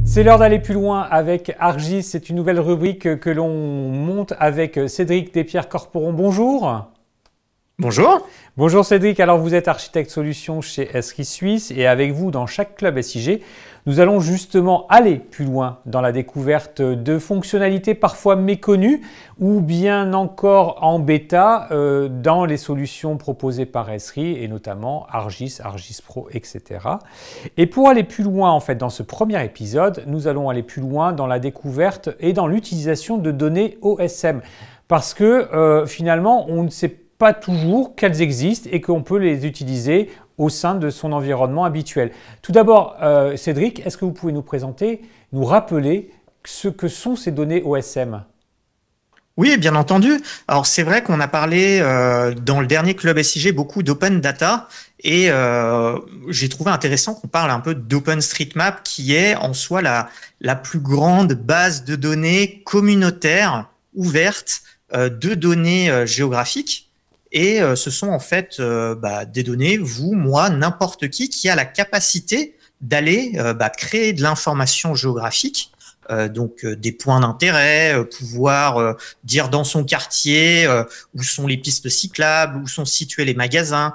C'est l'heure d'aller plus loin avec Argis. C'est une nouvelle rubrique que l'on monte avec Cédric Despierres-Corporon. Bonjour. Bonjour. Bonjour Cédric. Alors vous êtes architecte solution chez Esri Suisse et avec vous dans chaque club SIG, nous allons justement aller plus loin dans la découverte de fonctionnalités parfois méconnues ou bien encore en bêta dans les solutions proposées par Esri et notamment Argis, Argis Pro, etc. Et pour aller plus loin en fait dans ce premier épisode, nous allons aller plus loin dans la découverte et dans l'utilisation de données OSM parce que finalement on ne sait pas toujours qu'elles existent et qu'on peut les utiliser au sein de son environnement habituel. Tout d'abord, Cédric, est-ce que vous pouvez nous présenter, nous rappeler ce que sont ces données OSM ? Oui, bien entendu. Alors c'est vrai qu'on a parlé dans le dernier club SIG beaucoup d'open data et j'ai trouvé intéressant qu'on parle un peu d'OpenStreetMap qui est en soi la plus grande base de données communautaire ouverte de données géographiques. Et ce sont en fait des données, vous, moi, n'importe qui a la capacité d'aller créer de l'information géographique, donc des points d'intérêt, pouvoir dire dans son quartier où sont les pistes cyclables, où sont situés les magasins,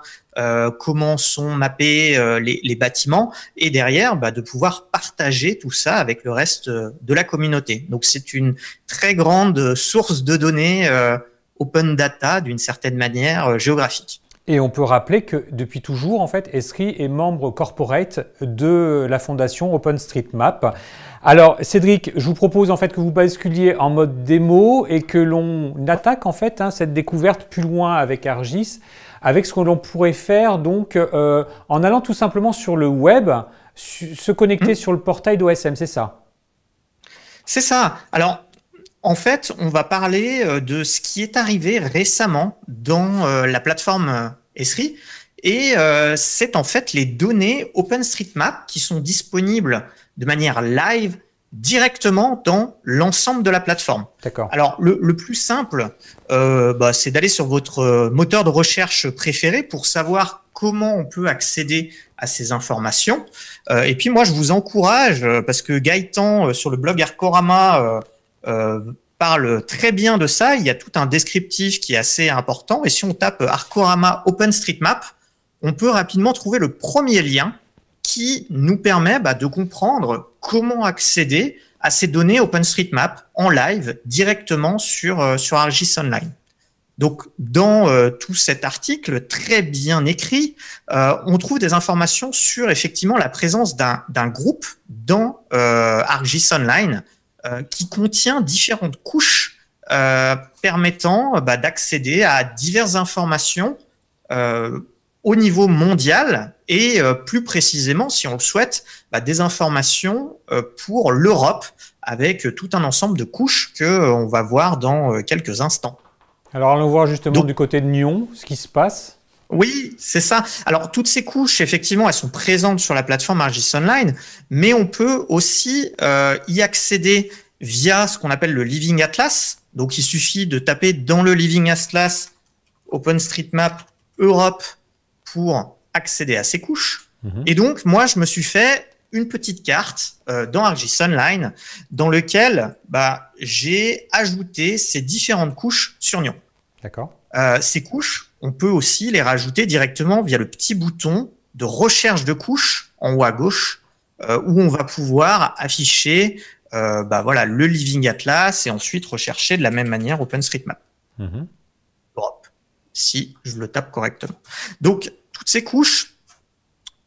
comment sont mappés les bâtiments, et derrière de pouvoir partager tout ça avec le reste de la communauté. Donc c'est une très grande source de données open data d'une certaine manière géographique. Et on peut rappeler que depuis toujours, en fait, Esri est membre corporate de la fondation OpenStreetMap. Alors, Cédric, je vous propose en fait que vous basculiez en mode démo et que l'on attaque en fait cette découverte plus loin avec Argis, avec ce que l'on pourrait faire donc en allant tout simplement sur le web, se connecter sur le portail d'OSM, c'est ça ? C'est ça. Alors, en fait, on va parler de ce qui est arrivé récemment dans la plateforme Esri et c'est en fait les données OpenStreetMap qui sont disponibles de manière live directement dans l'ensemble de la plateforme. D'accord. Alors, le plus simple, c'est d'aller sur votre moteur de recherche préféré pour savoir comment on peut accéder à ces informations. Et puis moi, je vous encourage, parce que Gaëtan, sur le blog Arcorama, parle très bien de ça. Il y a tout un descriptif qui est assez important. Et si on tape Arcorama OpenStreetMap, on peut rapidement trouver le premier lien qui nous permet de comprendre comment accéder à ces données OpenStreetMap en live directement sur Argis Online. Donc, dans tout cet article très bien écrit, on trouve des informations sur effectivement la présence d'un groupe dans Argis Online qui contient différentes couches permettant d'accéder à diverses informations au niveau mondial et plus précisément, si on le souhaite, des informations pour l'Europe avec tout un ensemble de couches qu'on va voir dans quelques instants. Alors allons voir justement du côté de Nyon ce qui se passe. Oui, c'est ça. Alors, toutes ces couches, effectivement, elles sont présentes sur la plateforme Argis Online, mais on peut aussi y accéder via ce qu'on appelle le Living Atlas. Donc, il suffit de taper dans le Living Atlas OpenStreetMap Europe pour accéder à ces couches. Et donc, moi, je me suis fait une petite carte dans Argis Online dans lequel j'ai ajouté ces différentes couches sur Nyon. D'accord. Ces couches, on peut aussi les rajouter directement via le petit bouton de recherche de couches en haut à gauche où on va pouvoir afficher le Living Atlas et ensuite rechercher de la même manière OpenStreetMap. Europe, si je le tape correctement. Donc, toutes ces couches,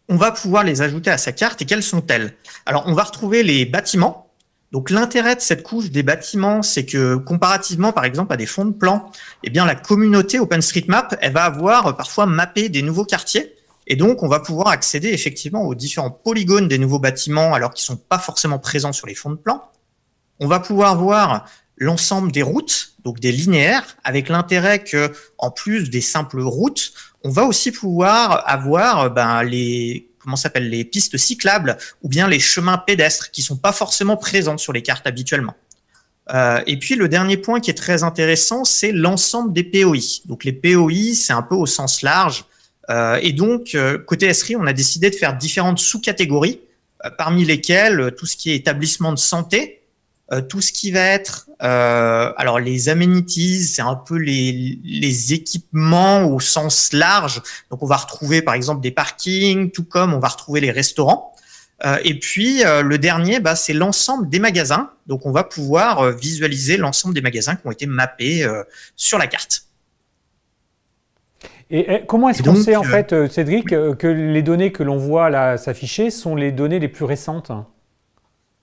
on va pouvoir les ajouter à sa carte. Et quelles sont-elles? Alors, on va retrouver les bâtiments. Donc, l'intérêt de cette couche des bâtiments, c'est que comparativement, par exemple, à des fonds de plan, eh bien, la communauté OpenStreetMap, elle va avoir parfois mappé des nouveaux quartiers. Et donc, on va pouvoir accéder effectivement aux différents polygones des nouveaux bâtiments alors qu'ils sont pas forcément présents sur les fonds de plan. On va pouvoir voir l'ensemble des routes, donc des linéaires, avec l'intérêt que, en plus des simples routes, on va aussi pouvoir avoir les pistes cyclables ou bien les chemins pédestres qui sont pas forcément présents sur les cartes habituellement. Et puis le dernier point qui est très intéressant, c'est l'ensemble des POI. Donc les POI, c'est un peu au sens large Et donc, côté Esri, on a décidé de faire différentes sous-catégories, parmi lesquelles tout ce qui est établissement de santé, tout ce qui va être, alors les amenities, c'est un peu les équipements au sens large. Donc, on va retrouver par exemple des parkings, tout comme on va retrouver les restaurants. Et puis, le dernier, c'est l'ensemble des magasins. Donc, on va pouvoir visualiser l'ensemble des magasins qui ont été mappés sur la carte. Et comment est-ce qu'on sait, en fait, Cédric, que les données que l'on voit là s'afficher sont les données les plus récentes?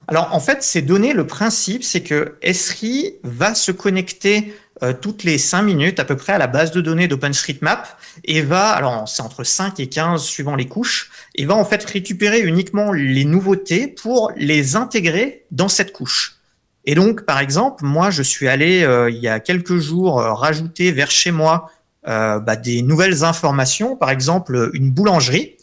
Alors, en fait, ces données, le principe, c'est que Esri va se connecter toutes les 5 minutes à peu près à la base de données d'OpenStreetMap et va, alors c'est entre 5 et 15 suivant les couches, et va en fait récupérer uniquement les nouveautés pour les intégrer dans cette couche. Et donc, par exemple, moi, je suis allé il y a quelques jours rajouter vers chez moi des nouvelles informations, par exemple une boulangerie.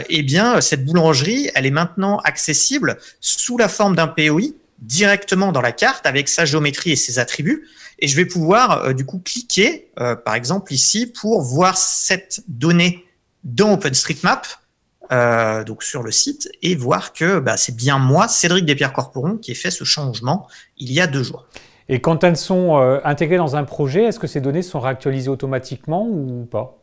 Eh bien, cette boulangerie, elle est maintenant accessible sous la forme d'un POI directement dans la carte avec sa géométrie et ses attributs. Et je vais pouvoir du coup cliquer, par exemple ici, pour voir cette donnée dans OpenStreetMap, donc sur le site, et voir que c'est bien moi, Cédric Despierres-Corporon, qui ai fait ce changement il y a 2 jours. Et quand elles sont intégrées dans un projet, est-ce que ces données sont réactualisées automatiquement ou pas?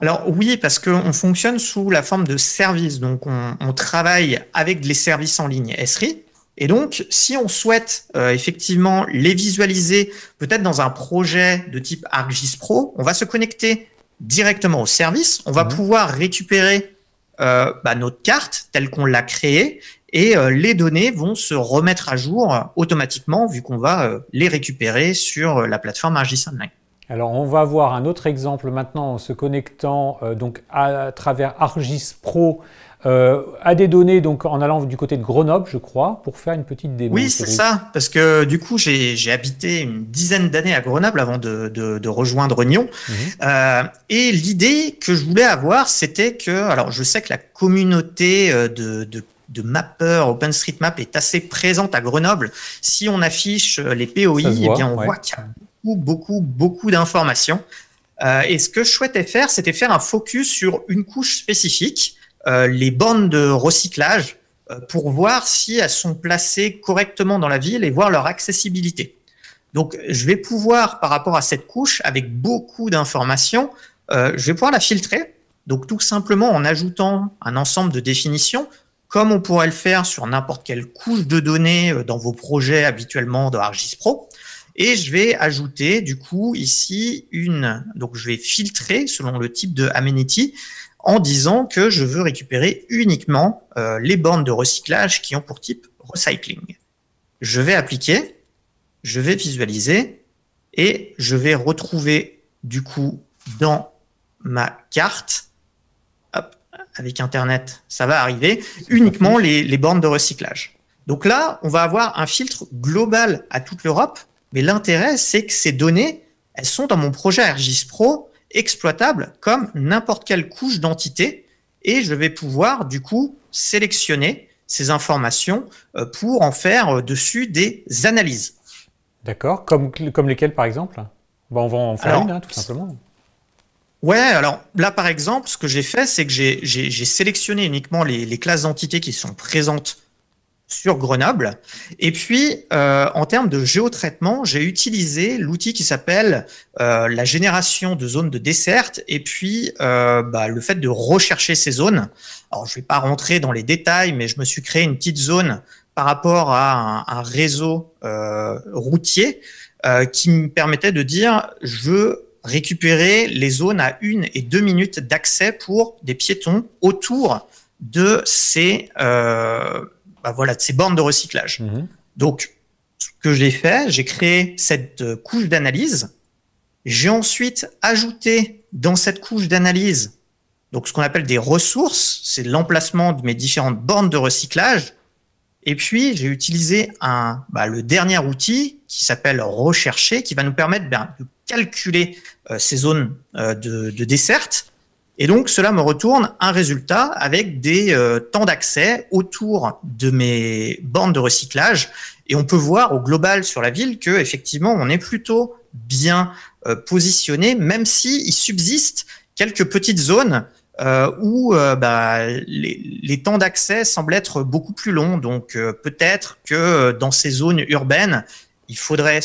Alors oui, parce qu'on fonctionne sous la forme de services. Donc on travaille avec les services en ligne Esri. Et donc, si on souhaite effectivement les visualiser peut-être dans un projet de type ArcGIS Pro, on va se connecter directement au service. On va pouvoir récupérer notre carte telle qu'on l'a créée et les données vont se remettre à jour automatiquement vu qu'on va les récupérer sur la plateforme ArcGIS Online. Alors, on va voir un autre exemple maintenant en se connectant donc à travers ArcGIS Pro à des données, donc en allant du côté de Grenoble, je crois, pour faire une petite démo. Oui, c'est ça, parce que du coup, j'ai habité une dizaine d'années à Grenoble avant de rejoindre Nyon. Et l'idée que je voulais avoir, c'était que, alors je sais que la communauté de mappeurs OpenStreetMap est assez présente à Grenoble. Si on affiche les POI, eh bien, on voit qu'il y a beaucoup d'informations. Et ce que je souhaitais faire, c'était faire un focus sur une couche spécifique, les bornes de recyclage, pour voir si elles sont placées correctement dans la ville et voir leur accessibilité. Donc, je vais pouvoir, par rapport à cette couche, avec beaucoup d'informations, je vais pouvoir la filtrer. Donc, tout simplement en ajoutant un ensemble de définitions, comme on pourrait le faire sur n'importe quelle couche de données dans vos projets habituellement dans ArcGIS Pro. Et je vais ajouter du coup ici donc je vais filtrer selon le type de amenity en disant que je veux récupérer uniquement les bornes de recyclage qui ont pour type recycling. Je vais appliquer, je vais visualiser et je vais retrouver du coup dans ma carte, hop, avec Internet, ça va arriver, uniquement les bornes de recyclage. Donc là, on va avoir un filtre global à toute l'Europe. Mais l'intérêt, c'est que ces données, elles sont dans mon projet ArcGIS Pro exploitables comme n'importe quelle couche d'entité et je vais pouvoir du coup sélectionner ces informations pour en faire dessus des analyses. D'accord, comme lesquelles par exemple? On va en faire une, tout simplement. Ouais, alors là par exemple, ce que j'ai fait, c'est que j'ai sélectionné uniquement les classes d'entités qui sont présentes sur Grenoble. Et puis, en termes de géotraitement, j'ai utilisé l'outil qui s'appelle la génération de zones de desserte et puis le fait de rechercher ces zones. Alors, je ne vais pas rentrer dans les détails, mais je me suis créé une petite zone par rapport à un réseau routier qui me permettait de dire je veux récupérer les zones à 1 et 2 minutes d'accès pour des piétons autour de ces de ces bornes de recyclage. Donc, ce que j'ai fait, j'ai créé cette couche d'analyse. J'ai ensuite ajouté dans cette couche d'analyse donc ce qu'on appelle des ressources, c'est l'emplacement de mes différentes bornes de recyclage. Et puis, j'ai utilisé le dernier outil qui s'appelle Rechercher, qui va nous permettre de calculer ces zones de desserte. Et donc, cela me retourne un résultat avec des temps d'accès autour de mes bornes de recyclage. Et on peut voir au global sur la ville que effectivement, on est plutôt bien positionné, même s'il subsiste quelques petites zones où les temps d'accès semblent être beaucoup plus longs. Donc peut-être que dans ces zones urbaines, il faudrait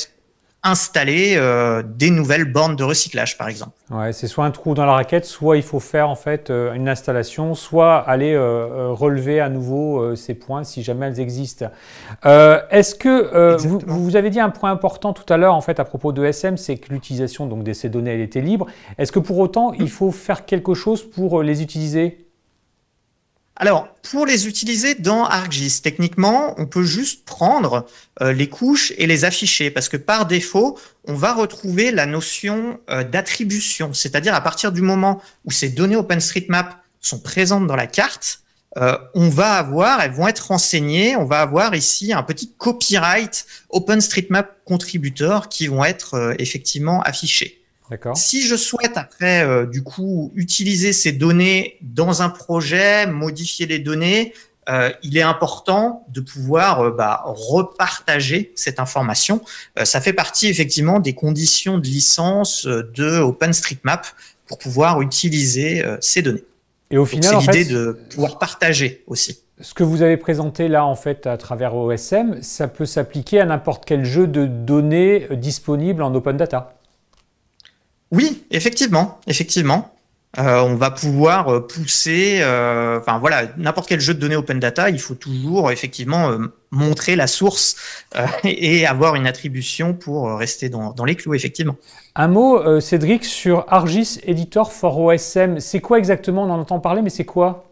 installer des nouvelles bornes de recyclage, par exemple. Ouais, c'est soit un trou dans la raquette, soit il faut faire en fait une installation, soit aller relever à nouveau ces points si jamais elles existent. Est-ce que vous avez dit un point important tout à l'heure en fait à propos de SM, c'est que l'utilisation donc de ces données elle était libre. Est-ce que pour autant il faut faire quelque chose pour les utiliser? Alors, pour les utiliser dans ArcGIS, techniquement, on peut juste prendre les couches et les afficher parce que par défaut, on va retrouver la notion d'attribution. C'est-à-dire à partir du moment où ces données OpenStreetMap sont présentes dans la carte, elles vont être renseignées, on va avoir ici un petit copyright OpenStreetMap contributeur qui vont être effectivement affichés. Si je souhaite après, utiliser ces données dans un projet, modifier les données, il est important de pouvoir repartager cette information. Ça fait partie effectivement des conditions de licence de OpenStreetMap pour pouvoir utiliser ces données. Et au final, c'est l'idée de pouvoir partager aussi. Ce que vous avez présenté là en fait à travers OSM, ça peut s'appliquer à n'importe quel jeu de données disponible en open data. Oui, effectivement. On va pouvoir pousser, n'importe quel jeu de données open data, il faut toujours effectivement montrer la source et avoir une attribution pour rester dans les clous, effectivement. Un mot, Cédric, sur ArcGIS Editor for OSM. C'est quoi exactement? On en entend parler, mais c'est quoi?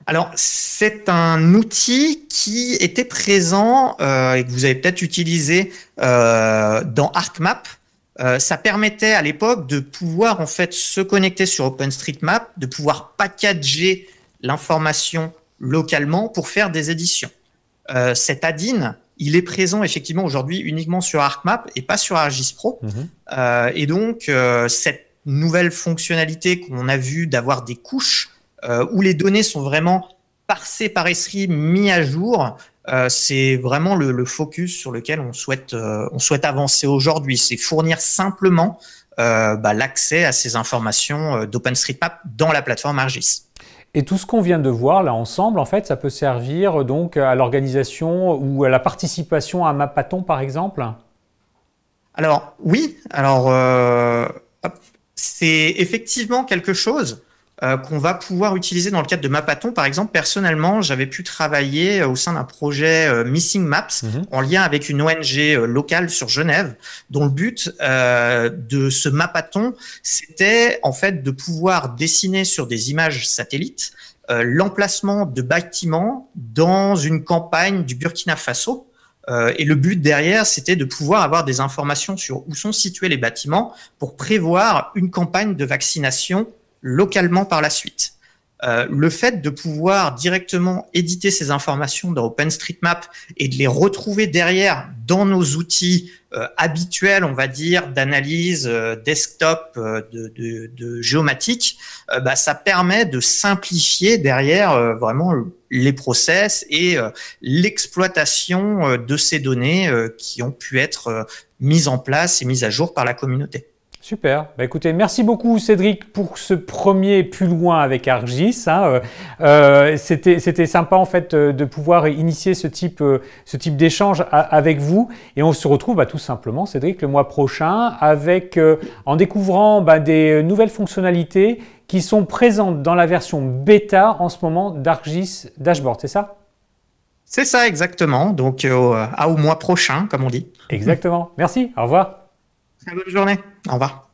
Alors, c'est un outil qui était présent et que vous avez peut-être utilisé dans ArcMap. Ça permettait à l'époque de pouvoir en fait se connecter sur OpenStreetMap, de pouvoir packager l'information localement pour faire des éditions. Cet add-in, il est présent effectivement aujourd'hui uniquement sur ArcMap et pas sur ArcGIS Pro. Et donc, cette nouvelle fonctionnalité qu'on a vue d'avoir des couches où les données sont vraiment parsées par Esri, mis à jour, c'est vraiment le focus sur lequel on souhaite avancer aujourd'hui. C'est fournir simplement l'accès à ces informations d'OpenStreetMap dans la plateforme ArcGIS. Et tout ce qu'on vient de voir là ensemble, en fait, ça peut servir donc à l'organisation ou à la participation à Mappathon, par exemple? Alors oui, c'est effectivement quelque chose qu'on va pouvoir utiliser dans le cadre de Mappathon. Par exemple, personnellement, j'avais pu travailler au sein d'un projet Missing Maps en lien avec une ONG locale sur Genève, dont le but de ce Mappathon, c'était en fait de pouvoir dessiner sur des images satellites l'emplacement de bâtiments dans une campagne du Burkina Faso. Et le but derrière, c'était de pouvoir avoir des informations sur où sont situés les bâtiments pour prévoir une campagne de vaccination localement par la suite. Le fait de pouvoir directement éditer ces informations dans OpenStreetMap et de les retrouver derrière dans nos outils habituels, on va dire, d'analyse desktop, de géomatique, ça permet de simplifier derrière vraiment les process et l'exploitation de ces données qui ont pu être mises en place et mises à jour par la communauté. Super. Écoutez, merci beaucoup Cédric pour ce premier plus loin avec ArcGIS. C'était sympa en fait de pouvoir initier ce type d'échange avec vous. Et on se retrouve tout simplement, Cédric, le mois prochain en découvrant des nouvelles fonctionnalités qui sont présentes dans la version bêta en ce moment d'ArcGIS Dashboard, c'est ça? C'est ça exactement. Donc au mois prochain, comme on dit. Exactement. Merci. Au revoir. Très bonne journée. Au revoir.